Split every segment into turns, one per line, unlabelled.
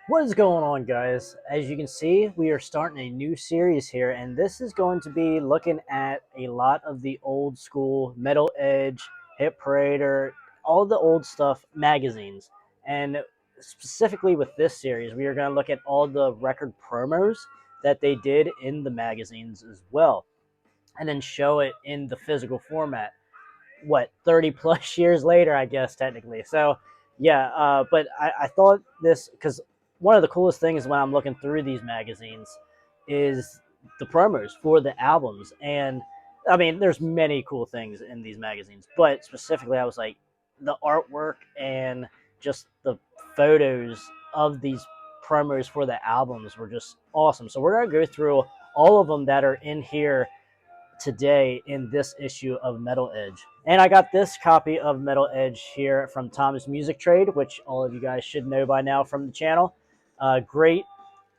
What is going on, guys? As you can see, we are starting a new series here, and this is going to be looking at a lot of the old school Metal Edge, Hit Parader, all the old stuff magazines. And specifically with this series, we are going to look at all the record promos that they did in the magazines as well, and then show it in the physical format. What, 30 plus years later, I guess, technically. So yeah, but I thought this because one of the coolest things when I'm looking through these magazines is the promos for the albums. And I mean, there's many cool things in these magazines, but specifically I was like, the artwork and just the photos of these promos for the albums were just awesome. So we're going to go through all of them that are in here today in this issue of Metal Edge. And I got this copy of Metal Edge here from Tom's Music Trade, which all of you guys should know by now from the channel. Great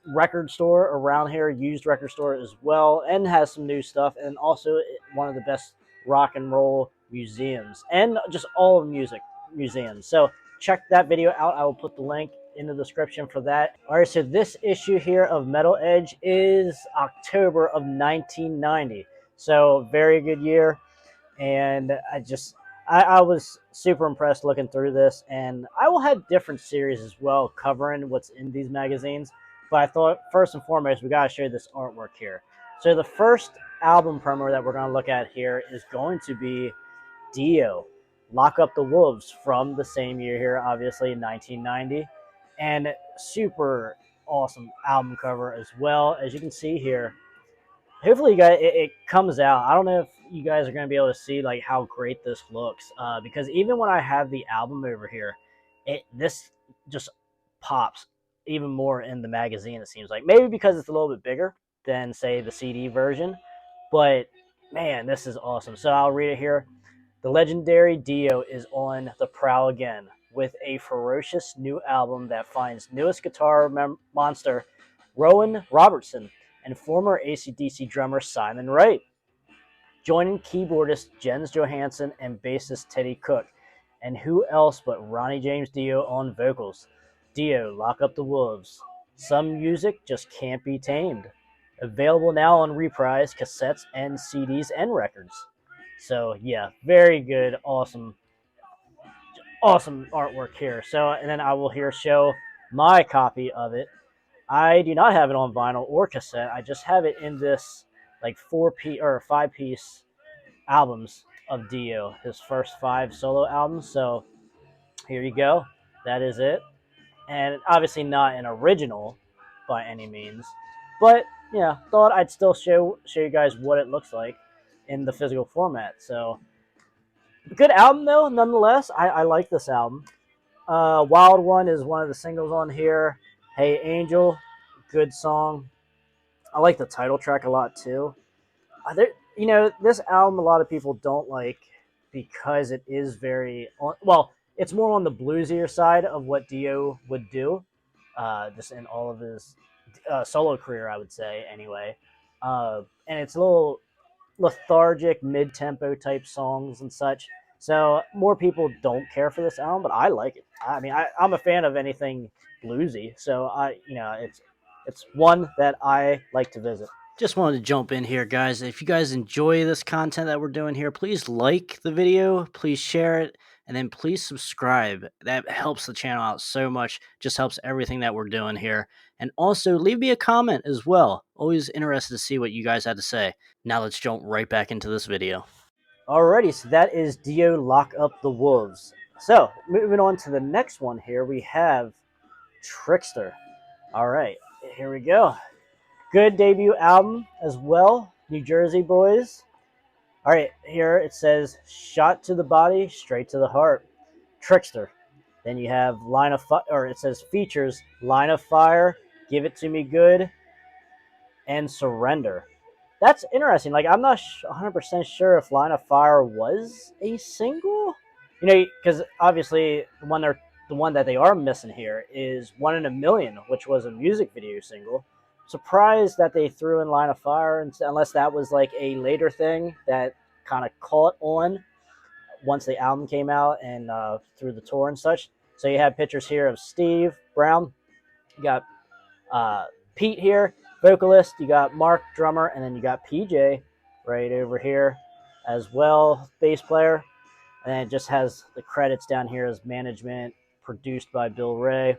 record store around here, used record store as well, and has some new stuff, and also one of the best rock and roll museums, and just all of music museums. So check that video out. I will put the link in the description for that. All right, so this issue here of Metal Edge is October of 1990. So very good year, and I was super impressed looking through this, and I will have different series as well covering what's in these magazines. But I thought first and foremost we gotta show you this artwork here. So the first album promo that we're gonna look at here is going to be Dio, Lock Up the Wolves, from the same year here, obviously 1990, and super awesome album cover as well. As you can see here, hopefully you guys it comes out. I don't know if you guys are going to be able to see like how great this looks, because even when I have the album over here, this just pops even more in the magazine. It seems like maybe because it's a little bit bigger than say the CD version, but man, this is awesome. So I'll read it here. The legendary Dio is on the prowl again with a ferocious new album that finds newest guitar monster Rowan Robertson and former AC/DC drummer Simon Wright, joining keyboardist Jens Johansson and bassist Teddy Cook. And who else but Ronnie James Dio on vocals? Dio, Lock Up the Wolves. Some music just can't be tamed. Available now on Reprise, cassettes, and CDs and records. So yeah, very good, awesome artwork here. So, and then I will here show my copy of it. I do not have it on vinyl or cassette. I just have it in this like 4-piece or 5-piece albums of Dio, his first 5 solo albums. So here you go. That is it. And obviously not an original by any means, but yeah, thought I'd still show you guys what it looks like in the physical format. So good album though, nonetheless. I like this album. Wild One is one of the singles on here. Hey Angel, good song. I like the title track a lot too. This album a lot of people don't like because it is very well. It's more on the bluesier side of what Dio would do, just in all of his solo career, I would say anyway. And it's a little lethargic, mid-tempo type songs and such. So more people don't care for this album, but I like it. I mean, I'm a fan of anything bluesy, so it's one that I like to visit. Just wanted to jump in here, guys. If you guys enjoy this content that we're doing here, please like the video, please share it, and then please subscribe. That helps the channel out so much. Just helps everything that we're doing here. And also leave me a comment as well. Always interested to see what you guys had to say. Now let's jump right back into this video. Alrighty, so that is Dio, Lock Up the Wolves. So moving on to the next one here, we have Trickster. All right, here we go. Good debut album as well, New Jersey boys. All right, here it says, shot to the body, straight to the heart. Trickster. Then you have Line of Fire, or it says features Line of Fire, Give It to Me Good, and Surrender. That's interesting. Like, I'm not 100% sure if Line of Fire was a single. Because obviously the one that they are missing here is One in a Million, which was a music video single. Surprised that they threw in Line of Fire, unless that was like a later thing that kind of caught on once the album came out and through the tour and such. So you have pictures here of Steve Brown You got Pete here, vocalist. You got Mark, drummer, and then you got PJ right over here as well, bass player. And then it just has the credits down here as management, produced by Bill Ray,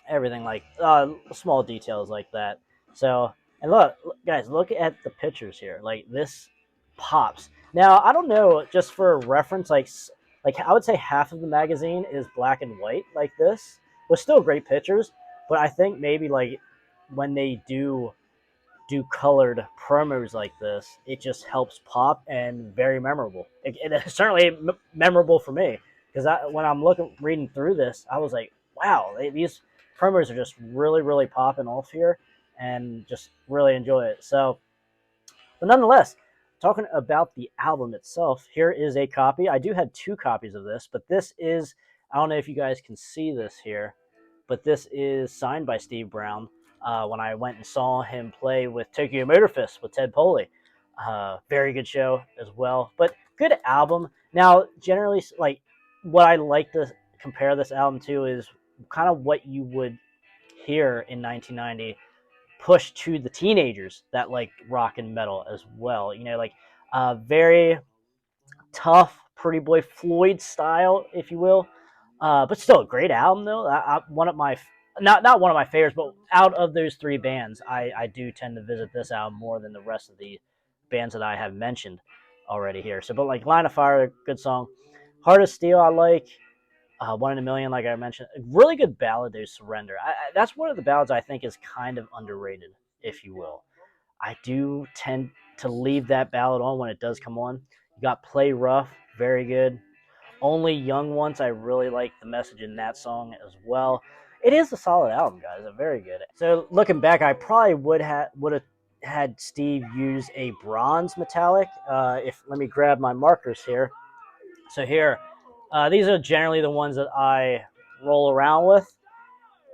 everything like small details like that. So, and look, guys, look at the pictures here. Like this pops. Now, I don't know, just for reference, like I would say half of the magazine is black and white like this, with still great pictures. But I think maybe like when they do colored promos like this, it just helps pop and very memorable. It is certainly memorable for me because when I'm reading through this, I was like, wow, these promos are just really, really popping off here, and just really enjoy it. So, but nonetheless, talking about the album itself, here is a copy. I do have two copies of this, but this is, I don't know if you guys can see this here, but this is signed by Steve Brown. When I went and saw him play with Tokyo Motor Fist with Ted Poley. Very good show as well, but good album. Now, generally, like what I like to compare this album to is kind of what you would hear in 1990 push to the teenagers that like rock and metal as well. You know, like very tough, Pretty Boy Floyd style, if you will. But still a great album though. One of my not one of my favorites, but out of those three bands, I do tend to visit this album more than the rest of the bands that I have mentioned already here. So, but like Line of Fire, good song. Heart of Steel, I like. One in a Million, like I mentioned, a really good ballad. There's Surrender. That's one of the ballads I think is kind of underrated, if you will. I do tend to leave that ballad on when it does come on. You got Play Rough, very good. Only Young Ones, I really like the message in that song as well. It is a solid album, guys. A very good. So looking back, I probably would have had Steve use a bronze metallic. If let me grab my markers here. So here, these are generally the ones that I roll around with,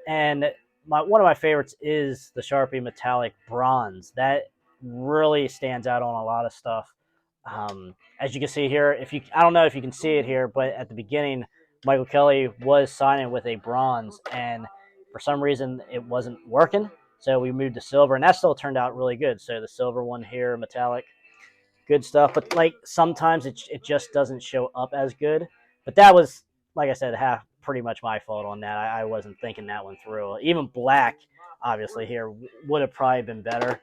and one of my favorites is the Sharpie Metallic Bronze. That really stands out on a lot of stuff. As you can see here, I don't know if you can see it here, but at the beginning, Michael Kelly was signing with a bronze, and for some reason it wasn't working, so we moved to silver, and that still turned out really good. So the silver one here, metallic, good stuff. But like sometimes it just doesn't show up as good. But that was, like I said, half pretty much my fault on that. I wasn't thinking that one through. Even black, obviously here would have probably been better.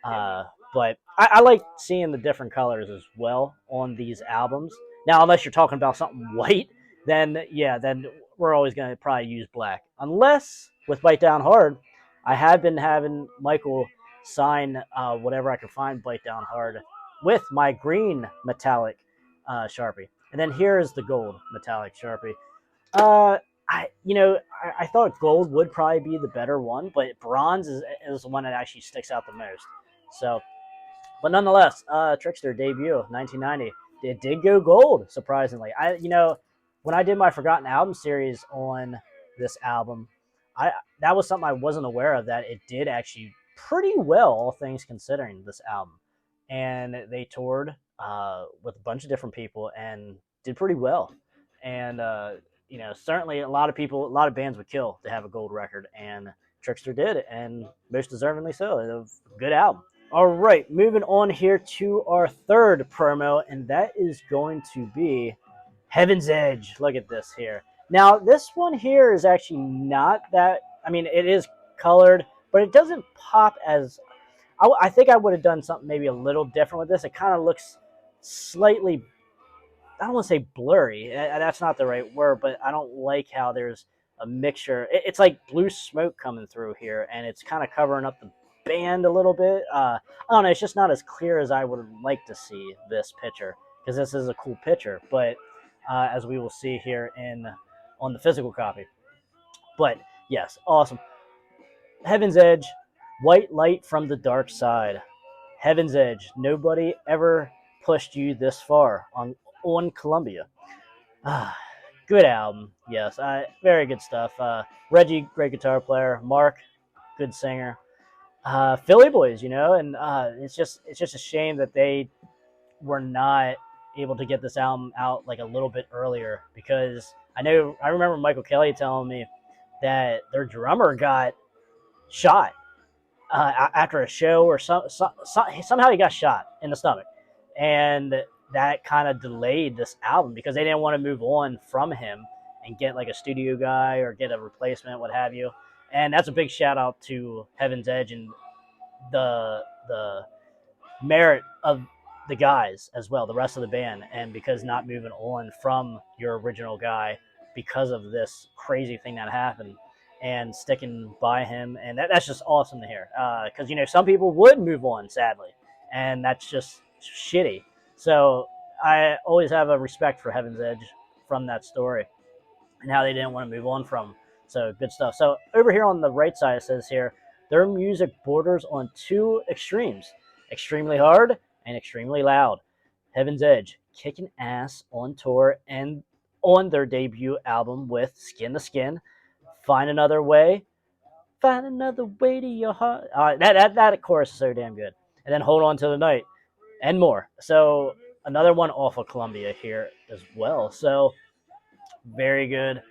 Uh, but I like seeing the different colors as well on these albums. Now, unless you're talking about something white, then yeah, then we're always going to probably use black. Unless with Bite Down Hard, I have been having Michael sign whatever I can find Bite Down Hard with my green metallic Sharpie. And then here is the gold metallic Sharpie. Uh, I thought gold would probably be the better one, but bronze is the one that actually sticks out the most. So, but nonetheless, Trickster debut, 1990. It did go gold, surprisingly. When I did my Forgotten Album series on this album, I that was something I wasn't aware of, that it did actually pretty well, all things considering, this album. And they toured with a bunch of different people and did pretty well. And certainly a lot of bands would kill to have a gold record, and Trickster did, and most deservingly so. It was a good album. All right, moving on here to our third promo, and that is going to be Heaven's Edge. Look at this here. Now, this one here is actually not that. I mean, it is colored, but it doesn't pop as. I think I would have done something maybe a little different with this. It kind of looks slightly, I don't want to say blurry. That's not the right word, but I don't like how there's a mixture. It's like blue smoke coming through here, and it's kind of covering up the band a little bit. I don't know. It's just not as clear as I would like to see this picture, because this is a cool picture. But as we will see here on the physical copy. But yes, awesome. Heaven's Edge, white light from the dark side. Heaven's Edge. Nobody ever pushed you this far on Columbia. Ah, good album. Yes, very good stuff. Reggie, great guitar player. Mark, good singer. Philly boys, and it's just a shame that they were not able to get this album out like a little bit earlier, because I remember Michael Kelly telling me that their drummer got shot after a show, or somehow he got shot in the stomach, and that kind of delayed this album because they didn't want to move on from him and get like a studio guy or get a replacement, what have you. And that's a big shout out to Heaven's Edge and the merit of the guys as well, the rest of the band, and because not moving on from your original guy because of this crazy thing that happened and sticking by him. And that's just awesome to hear. Because, some people would move on, sadly, and that's just shitty. So I always have a respect for Heaven's Edge from that story and how they didn't want to move on from. So good stuff. So over here on the right side, it says here, their music borders on two extremes: extremely hard and extremely loud. Heaven's Edge, kicking ass on tour and on their debut album with Skin to Skin, Find Another Way, Find Another Way to Your Heart. That chorus is so damn good. And then Hold On to the Night and more. So another one off of Columbia here as well. So very good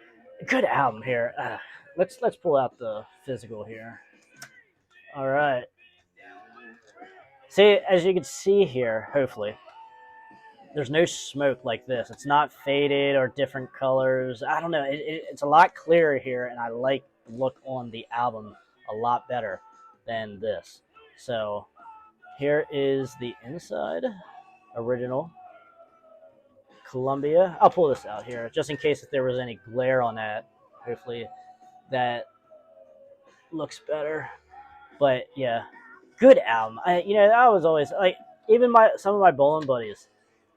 album here. Let's pull out the physical here. All right. See, as you can see here, hopefully, there's no smoke like this. It's not faded or different colors. I don't know. It's a lot clearer here, and I like the look on the album a lot better than this. So here is the inside, original Columbia. I'll pull this out here just in case if there was any glare on that. Hopefully that looks better. But yeah, good album. I was always like, even some of my bowling buddies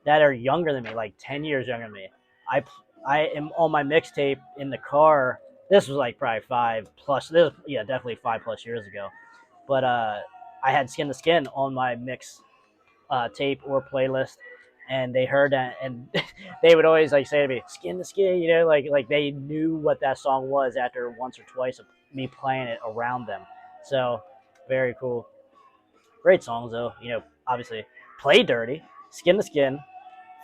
that are younger than me, like 10 years younger than me. I am on my mixtape in the car. This was like probably 5+. Definitely 5+ years ago. But I had Skin to Skin on my mix tape or playlist, and they heard that, and they would always like say to me, "Skin to Skin," like they knew what that song was after once or twice of me playing it around them. So very cool. Great songs though. Obviously, Play Dirty, Skin to Skin,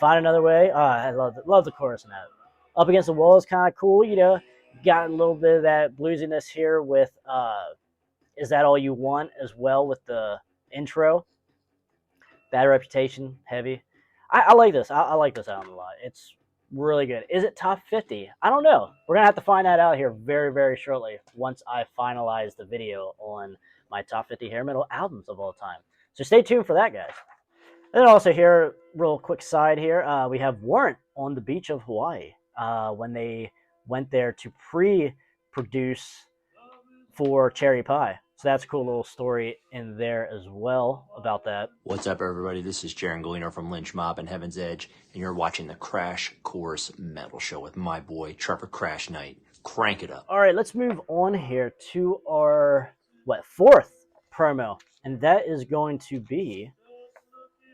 Find Another Way. I love the chorus in that. Up Against the Wall is kind of cool. Got a little bit of that bluesiness here with Is That All You Want as well with the intro. Bad Reputation, heavy. I like this. I like this album a lot. It's really good. Is it top 50? I don't know. We're going to have to find that out here very, very shortly once I finalize the video on my top 50 hair metal albums of all time. So stay tuned for that, guys. And then also here, real quick side here, we have Warrant on the beach of Hawaii when they went there to pre-produce for Cherry Pie. So that's a cool little story in there as well about that.
What's up, everybody? This is Jaron Galino from Lynch Mob and Heaven's Edge, and you're watching the Krash Kourse Metal Show with my boy, Trevor Krash Knight. Crank it up.
All right, let's move on here to our, fourth promo, and that is going to be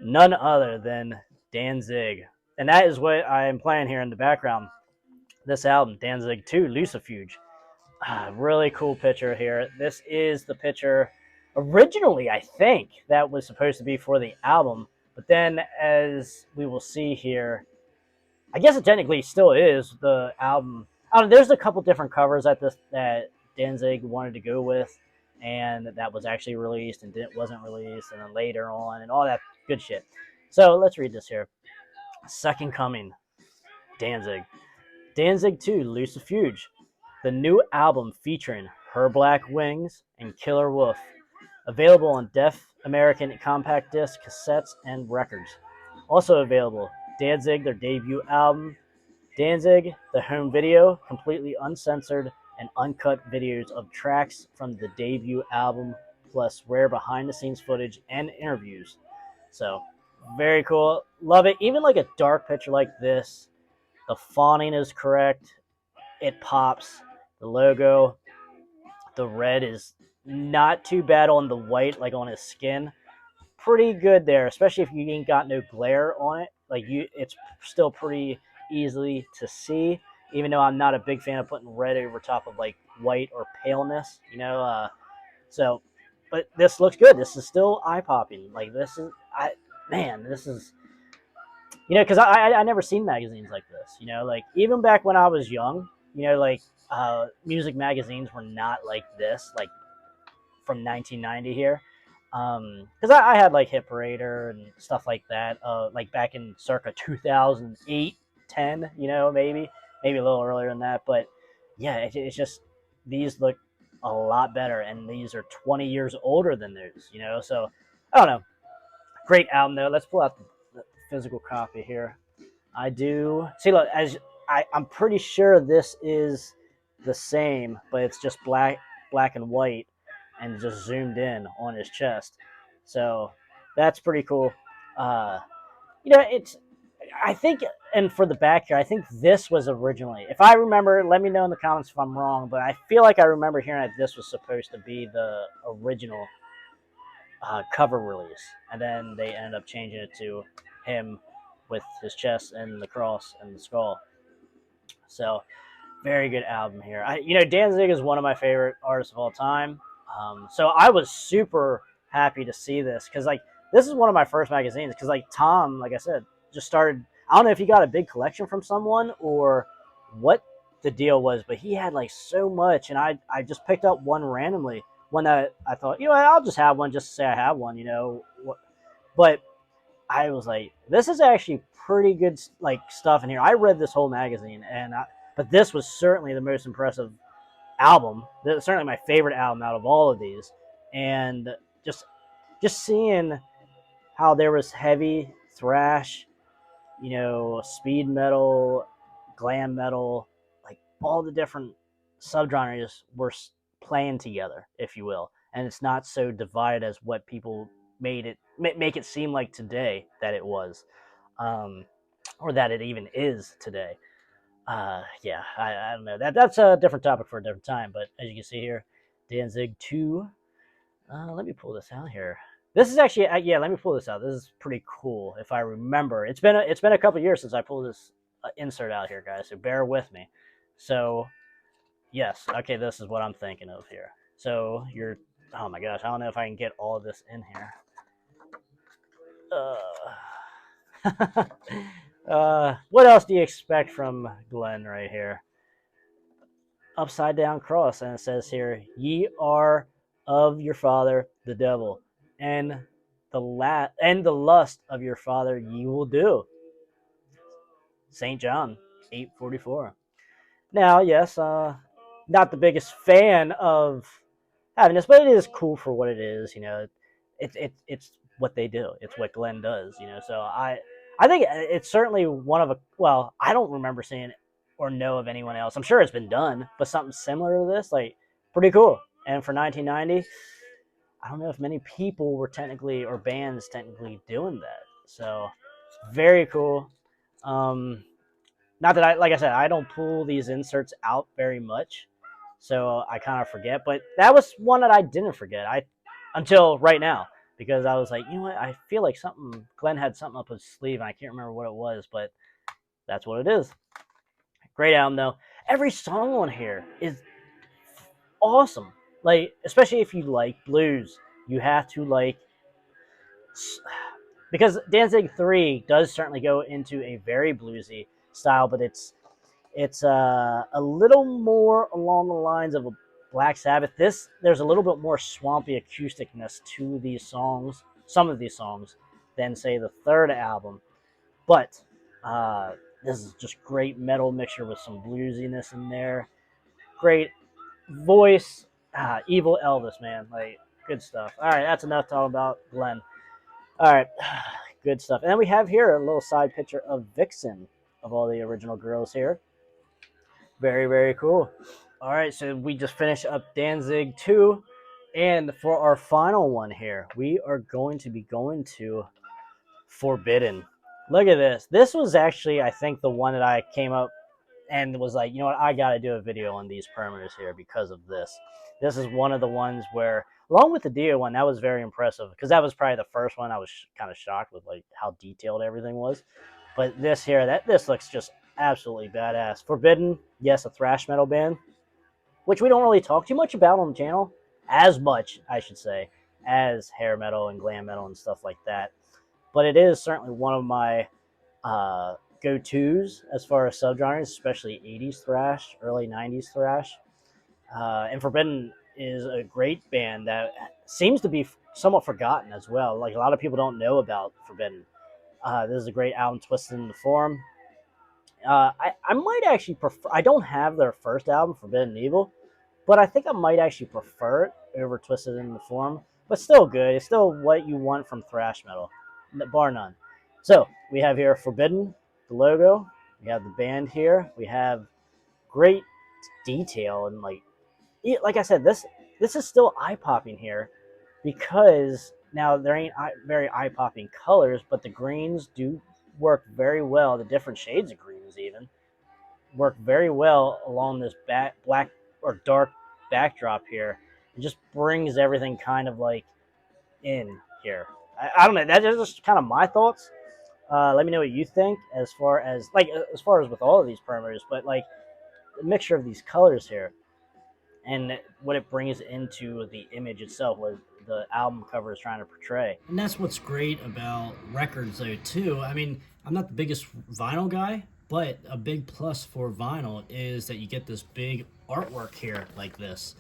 none other than Danzig. And that is what I am playing here in the background. This album, Danzig II, Lucifuge. Really cool picture here. This is the picture originally, I think, that was supposed to be for the album. But then, as we will see here, I guess it technically still is the album. There's a couple different covers that Danzig wanted to go with, and that was actually released and wasn't released, and then later on, and all that good shit. So let's read this here. Second Coming, Danzig. Danzig II, Lucifuge. The new album featuring Her Black Wings and Killer Wolf. Available on Deaf American compact disc, cassettes, and records. Also available, Danzig, their debut album. Danzig, the home video, completely uncensored and uncut videos of tracks from the debut album, plus rare behind-the-scenes footage and interviews. So, very cool. Love it. Even like a dark picture like this, the fawning is correct. It pops. The logo, the red is not too bad on the white, like on his skin. Pretty good there, especially if you ain't got no glare on it. It's still pretty easily to see, even though I'm not a big fan of putting red over top of like white or paleness, but this looks good. This is still eye-popping. This is, because I never seen magazines like this, even back when I was young, music magazines were not like this, like from 1990 here. Because I had like Hit Parader and stuff like that, like back in circa 2008, 10, maybe a little earlier than that. But yeah, it's just these look a lot better, and these are 20 years older than those. So I don't know. Great album though. Let's pull out the physical copy here. I do see. Look, I'm pretty sure this is the same, but it's just black and white, and just zoomed in on his chest. So that's pretty cool. Uh, it's. I think, and for the back here, I think this was originally. If I remember, let me know in the comments if I'm wrong. But I feel like I remember hearing that this was supposed to be the original cover release, and then they ended up changing it to him with his chest and the cross and the skull. So very good album here. Danzig is one of my favorite artists of all time. So I was super happy to see this because like this is one of my first magazines because like Tom, like I said, just started. I don't know if he got a big collection from someone or what the deal was, but he had like so much, and I just picked up one randomly. One that I thought, I'll just have one just to say I have one. But I was like, this is actually pretty good like stuff in here. I read this whole magazine, but this was certainly the most impressive album. This is certainly my favorite album out of all of these, and just just seeing how there was heavy thrash, speed metal, glam metal, like all the different subgenres were playing together, if you will, and it's not so divided as what people make it seem like today that it was, um, or that it even is today. Yeah, I don't know. That's a different topic for a different time. But as you can see here, Danzig II. Let me pull this out here. This is actually yeah. Let me pull this out. This is pretty cool. If I remember, it's been a couple years since I pulled this insert out here, guys. So bear with me. So yes, okay. This is what I'm thinking of here. So you're. Oh my gosh, I don't know if I can get all of this in here. What else do you expect from Glenn right here? Upside down cross, and it says here, "Ye are of your father the devil, and the lust of your father ye will do." Saint John 8:44. Now, yes, not the biggest fan of having this, but it is cool for what it is. It's what they do. It's what Glenn does. So I think it's certainly one of a. Well, I don't remember seeing it or know of anyone else. I'm sure it's been done, but something similar to this, like pretty cool. And for 1990, I don't know if many people were technically or bands technically doing that. So very cool. Um, Not that like I said, I don't pull these inserts out very much, so I kind of forget. But that was one that I didn't forget. Until right now, because I was like, I feel like Glenn had something up his sleeve, and I can't remember what it was, but that's what it is. Great album though. Every song on here is awesome. Like, especially if you like blues, you have to like, because Danzig 3 does certainly go into a very bluesy style, but it's a little more along the lines of a Black Sabbath. There's a little bit more swampy acousticness to these songs, some of these songs, than say the third album. But this is just great metal mixture with some bluesiness in there. Great voice. Evil Elvis, man, like good stuff. All right, that's enough talk about Glenn. All right, good stuff. And then we have here a little side picture of Vixen, of all the original girls here. Very, very cool. All right, so we just finished up Danzig 2. And for our final one here, we are going to be going to Forbidden. Look at this. This was actually, I think, the one that I came up and was like, I got to do a video on these perimeters here because of this. This is one of the ones where, along with the Dio one, that was very impressive because that was probably the first one. I was kind of shocked with like how detailed everything was. But this here, this looks just absolutely badass. Forbidden, yes, a thrash metal band, which we don't really talk too much about on the channel, as much, I should say, as hair metal and glam metal and stuff like that. But it is certainly one of my go-tos as far as subgenres, especially 80's thrash, early 90's thrash. And Forbidden is a great band that seems to be somewhat forgotten as well. Like a lot of people don't know about Forbidden. This is a great album, Twisted in the Form. I might actually prefer. I don't have their first album, Forbidden Evil, but I think I might actually prefer it over Twisted in the Form. But still good. It's still what you want from thrash metal, bar none. So we have here Forbidden, the logo. We have the band here. We have great detail and like I said, this is still eye popping here because now there ain't very eye popping colors, but the greens do work very well. The different shades of greens even work very well along this black or dark backdrop here. It just brings everything kind of like in here. I don't know. That's just kind of my thoughts. Let me know what you think as far as with all of these promos, but like the mixture of these colors here and what it brings into the image itself, what the album cover is trying to portray.
And that's what's great about records, though, too. I mean, I'm not the biggest vinyl guy, but a big plus for vinyl is that you get this big artwork here like this.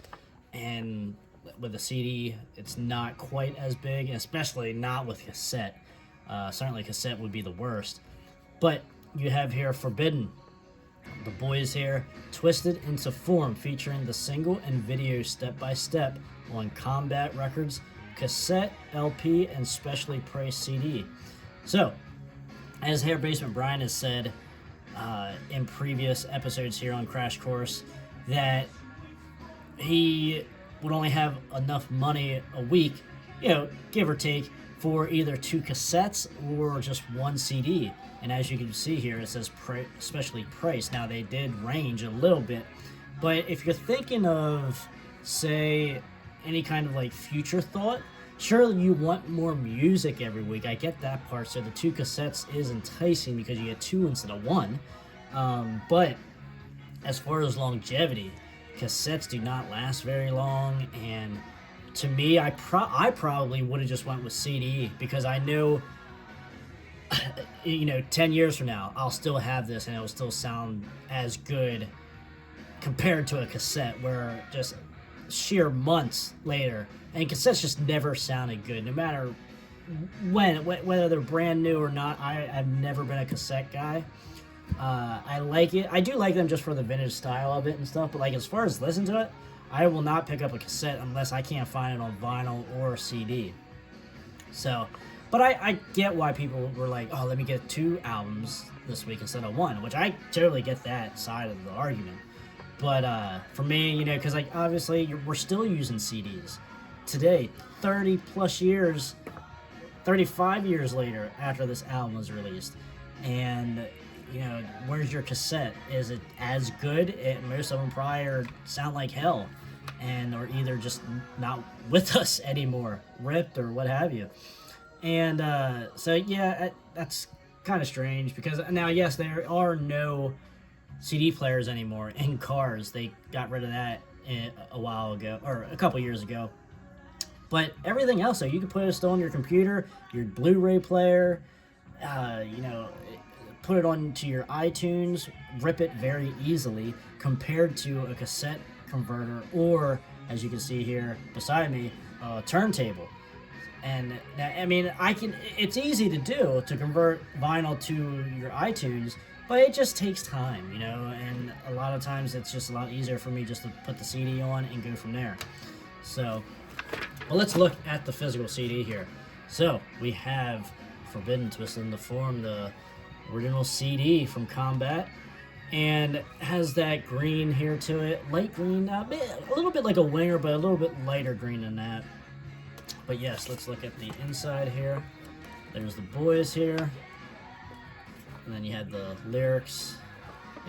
And with a CD, it's not quite as big, especially not with cassette. Certainly cassette would be the worst. But you have here Forbidden. The boys here, Twisted into Form, featuring the single and video step-by-step on Combat Records, cassette, LP, and specially priced CD. So, as Hair Basement Brian has said in previous episodes here on Crash Course, that he would only have enough money a week, give or take, for either 2 cassettes or just 1 CD. And as you can see here, it says specially priced. Now, they did range a little bit, but if you're thinking of, say, any kind of like future thought, surely you want more music every week. I get that part, so the 2 cassettes is enticing because you get 2 instead of 1. But as far as longevity, cassettes do not last very long, and to me, I probably would have just went with CD because I know 10 years from now, I'll still have this and it'll still sound as good compared to a cassette where just sheer months later, and cassettes just never sounded good, no matter whether they're brand new or not. I've never been a cassette guy. I like it. I do like them just for the vintage style of it and stuff, but like as far as listen to it, I will not pick up a cassette unless I can't find it on vinyl or CD. So, but I get why people were like, oh, let me get 2 albums this week instead of 1, which I totally get that side of the argument. But for me, because like obviously we're still using CDs today, 30 plus years, 35 years later after this album was released. And where's your cassette? Is it as good? Most of them probably sound like hell, or either just not with us anymore, ripped or what have you. And so yeah, that's kind of strange because now, yes, there are no CD players anymore in cars. They got rid of that a while ago, or a couple years ago. But everything else, so you can put it still on your computer, your Blu-ray player, put it onto your iTunes, rip it very easily compared to a cassette converter or, as you can see here beside me, a turntable. And I mean, it's easy to do, to convert vinyl to your iTunes, but it just takes time, and a lot of times it's just a lot easier for me just to put the CD on and go from there. So, well, let's look at the physical CD here. So, we have Forbidden, Twisted in the Form, the original CD from Combat, and has that green here to it, light green, a little bit like a winger, but a little bit lighter green than that. But yes, let's look at the inside here. There's the boys here, and then you have the lyrics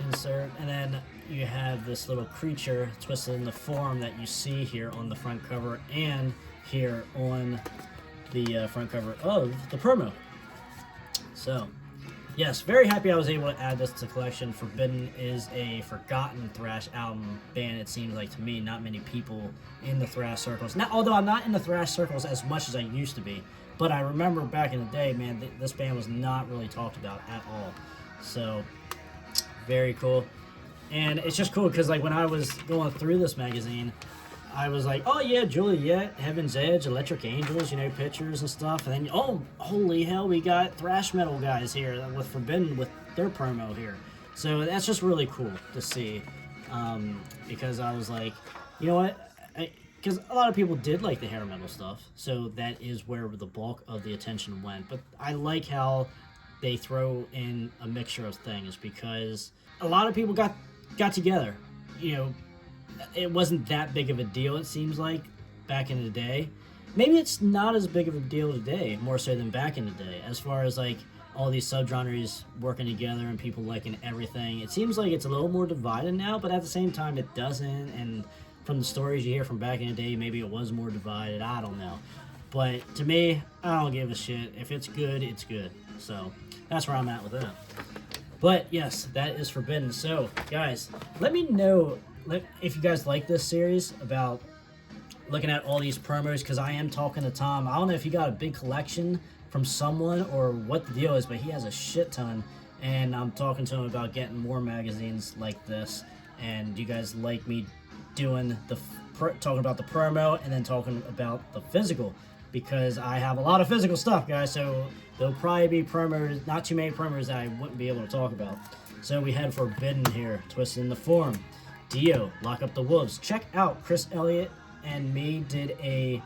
insert, and then you have this little creature Twisted in the Form that you see here on the front cover and here on the front cover of the promo. So, yes, very happy I was able to add this to the collection. Forbidden is a forgotten thrash album band, it seems like to me. Not many people in the thrash circles. Now, although I'm not in the thrash circles as much as I used to be, but I remember back in the day, man, this band was not really talked about at all. So very cool. And it's just cool because like when I was going through this magazine, I was like, oh yeah, Juliet, Heaven's Edge, Electric Angels, you know, pictures and stuff. And then, oh, holy hell, we got thrash metal guys here with Forbidden with their promo here. So that's just really cool to see. Because I was like, you know what? Because a lot of people did like the hair metal stuff. So that is where the bulk of the attention went. But I like how they throw in a mixture of things because a lot of people got together, you know. It wasn't that big of a deal, it seems like, back in the day. Maybe it's not as big of a deal today, more so than back in the day, as far as like all these subgenres working together and people liking everything. It seems like it's a little more divided now, but at the same time it doesn't. And from the stories you hear from back in the day, maybe it was more divided. I don't know. But to me, I don't give a shit. If it's good, it's good. So that's where I'm at with that. But yes, that is Forbidden. So guys, let me know if you guys like this series about looking at all these promos, because I am talking to Tom. I don't know if he got a big collection from someone or what the deal is, but he has a shit ton, and I'm talking to him about getting more magazines like this. And you guys like me doing talking about the promo and then talking about the physical, because I have a lot of physical stuff, guys. So there'll probably be promos, not too many promos that I wouldn't be able to talk about. So we had Forbidden here, Twisted in the Form. Dio, Lock Up the Wolves. Check out Chris Elliott and me did a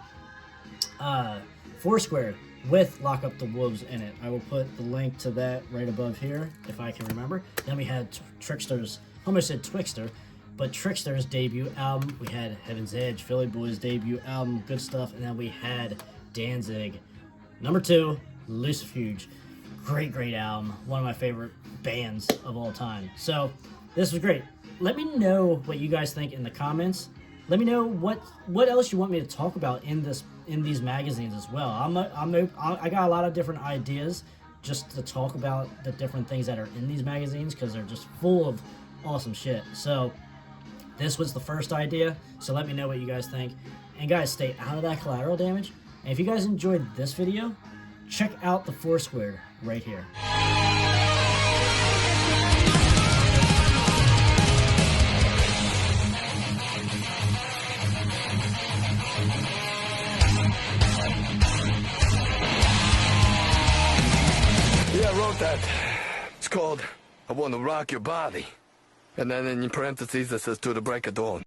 Foursquare with Lock Up the Wolves in it. I will put the link to that right above here if I can remember. Then we had Trickster's, almost said Twixter, but Trickster's debut album. We had Heaven's Edge, Philly Boy's debut album, good stuff. And then we had Danzig, number 2, Lucifuge. Great album. One of my favorite bands of all time. So this was great. Let me know what you guys think in the comments. Let me know what else you want me to talk about in these magazines as well. I got a lot of different ideas just to talk about the different things that are in these magazines because they're just full of awesome shit. So this was the first idea. So let me know what you guys think. And guys, stay out of that collateral damage. And if you guys enjoyed this video, check out the Foursquare right here.
Yeah, I wrote that. It's called I Want to Rock Your Body. And then in parentheses it says to the break of dawn.